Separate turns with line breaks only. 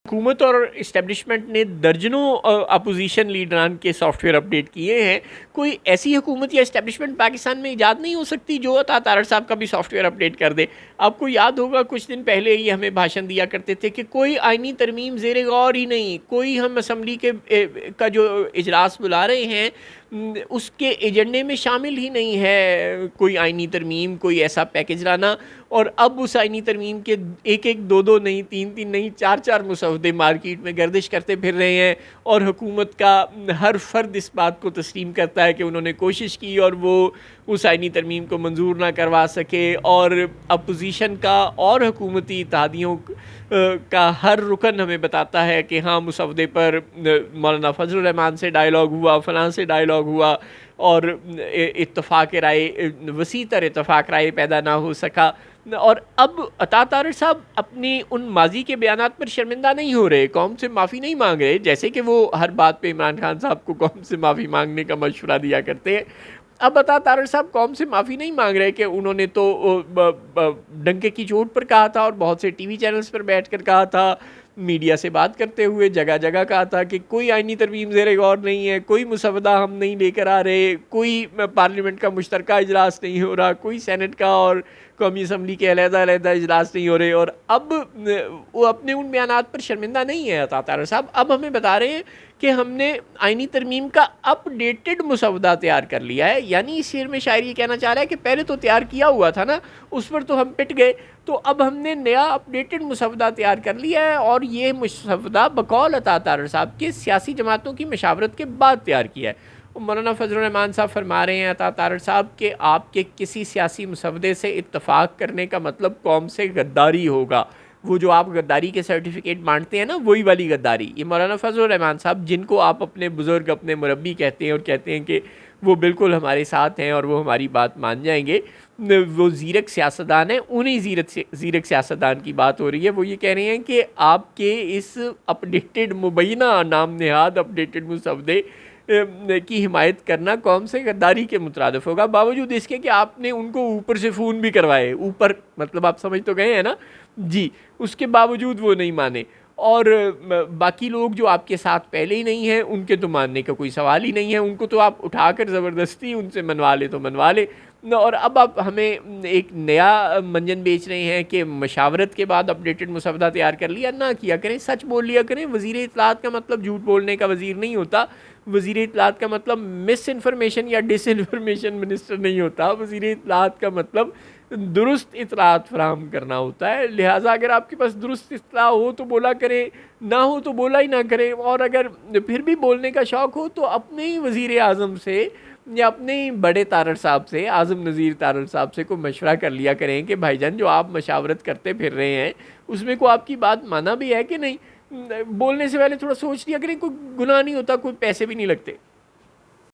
حکومت اور اسٹیبلشمنٹ نے درجنوں اپوزیشن لیڈران کے سافٹ ویئر اپڈیٹ کیے ہیں. کوئی ایسی حکومت یا اسٹیبلشمنٹ پاکستان میں ایجاد نہیں ہو سکتی جو عطا تارڑ صاحب کا بھی سافٹ ویئر اپڈیٹ کر دے. آپ کو یاد ہوگا کچھ دن پہلے ہی ہمیں بھاشن دیا کرتے تھے کہ کوئی آئینی ترمیم زیر غور ہی نہیں, کوئی ہم اسمبلی کا جو اجلاس بلا رہے ہیں اس کے ایجنڈے میں شامل ہی نہیں ہے کوئی آئینی ترمیم, کوئی ایسا پیکج لانا. اور اب اس آئینی ترمیم کے ایک دو نہیں, تین نہیں, چار مسودے مارکیٹ میں گردش کرتے پھر رہے ہیں, اور حکومت کا ہر فرد اس بات کو تسلیم کرتا ہے کہ انہوں نے کوشش کی اور وہ اس آئینی ترمیم کو منظور نہ کروا سکے. اور اپوزیشن کا اور حکومتی اتحادیوں کا ہر رکن ہمیں بتاتا ہے کہ ہاں مسودے پر مولانا فضل الرحمان سے ڈائلاگ ہوا, فلاں سے ڈائلاگ ہوا, اور اتفاق رائے, وسیع تر اتفاق رائے پیدا نہ ہو سکا. اور اب عطا طارق صاحب اپنی ان ماضی کے بیانات پر شرمندہ نہیں ہو رہے, قوم سے معافی نہیں مانگ رہے, جیسے کہ وہ ہر بات پہ عمران خان صاحب کو قوم سے معافی مانگنے کا مشورہ دیا کرتے ہیں. اب عطا طارق صاحب قوم سے معافی نہیں مانگ رہے کہ انہوں نے تو ڈنکے کی چوٹ پر کہا تھا, اور بہت سے ٹی وی چینلز پر بیٹھ کر کہا تھا, میڈیا سے بات کرتے ہوئے جگہ جگہ کہا تھا کہ کوئی آئینی ترمیم زیر غور نہیں ہے, کوئی مسودہ ہم نہیں لے کر آ رہے, کوئی پارلیمنٹ کا مشترکہ اجلاس نہیں ہو رہا, کوئی سینٹ کا اور قومی اسمبلی کے علیحدہ اجلاس نہیں ہو رہے. اور اب وہ اپنے ان بیانات پر شرمندہ نہیں ہے عطا طارق صاحب. اب ہمیں بتا رہے ہیں کہ ہم نے آئینی ترمیم کا اپ ڈیٹڈ مسودہ تیار کر لیا ہے. یعنی اس شعر میں شاعر یہ کہنا چاہ رہا ہے کہ پہلے تو تیار کیا ہوا تھا نا, اس پر تو ہم پٹ گئے, تو اب ہم نے نیا اپ ڈیٹڈ مسودہ تیار کر لیا ہے, اور یہ مسودہ بقول عطا طارق صاحب کے سیاسی جماعتوں کی مشاورت کے بعد تیار کیا ہے. مولانا فضل الرحمان صاحب فرما رہے ہیں عطا طارق صاحب کہ آپ کے کسی سیاسی مسودے سے اتفاق کرنے کا مطلب قوم سے غداری ہوگا. وہ جو آپ غداری کے سرٹیفکیٹ بانٹتے ہیں نا, وہی والی غداری. یہ مولانا فضل الرحمان صاحب جن کو آپ اپنے بزرگ, اپنے مربی کہتے ہیں, اور کہتے ہیں کہ وہ بالکل ہمارے ساتھ ہیں اور وہ ہماری بات مان جائیں گے, وہ زیرک سیاستدان ہیں. انہی زیرک سیاستدان کی بات ہو رہی ہے. وہ یہ کہہ رہے ہیں کہ آپ کے اس اپڈیٹڈ مبینہ نام نہاد اپڈیٹڈ مسودے کی حمایت کرنا قوم سے غداری کے مترادف ہوگا, باوجود اس کے کہ آپ نے ان کو اوپر سے فون بھی کروائے, اوپر مطلب آپ سمجھ تو گئے ہیں نا جی, اس کے باوجود وہ نہیں مانے. اور باقی لوگ جو آپ کے ساتھ پہلے ہی نہیں ہیں ان کے تو ماننے کا کوئی سوال ہی نہیں ہے, ان کو تو آپ اٹھا کر زبردستی ان سے منوا لے تو منوا لے. اور اب آپ ہمیں ایک نیا منجن بیچ رہے ہیں کہ مشاورت کے بعد اپڈیٹڈ مسودہ تیار کر لیا. نہ کیا کریں, سچ بول لیا کریں. وزیر اطلاعات کا مطلب جھوٹ بولنے کا وزیر نہیں ہوتا. وزیر اطلاعات کا مطلب مس انفارمیشن یا ڈس انفارمیشن منسٹر نہیں ہوتا. وزیر اطلاعات کا مطلب درست اطلاعات فراہم کرنا ہوتا ہے. لہٰذا اگر آپ کے پاس درست اطلاع ہو تو بولا کریں, نہ ہو تو بولا ہی نہ کریں. اور اگر پھر بھی بولنے کا شوق ہو تو اپنے ہی وزیر اعظم سے یا اپنے ہی بڑے طارڑ صاحب سے, اعظم نذیر طارڑ صاحب سے کوئی مشورہ کر لیا کریں کہ بھائی جان جو آپ مشاورت کرتے پھر رہے ہیں اس میں کوئی آپ کی بات مانا بھی ہے کہ نہیں. بولنے سے پہلے تھوڑا سوچ لیا کریں, کوئی گناہ نہیں ہوتا, کوئی پیسے بھی نہیں لگتے.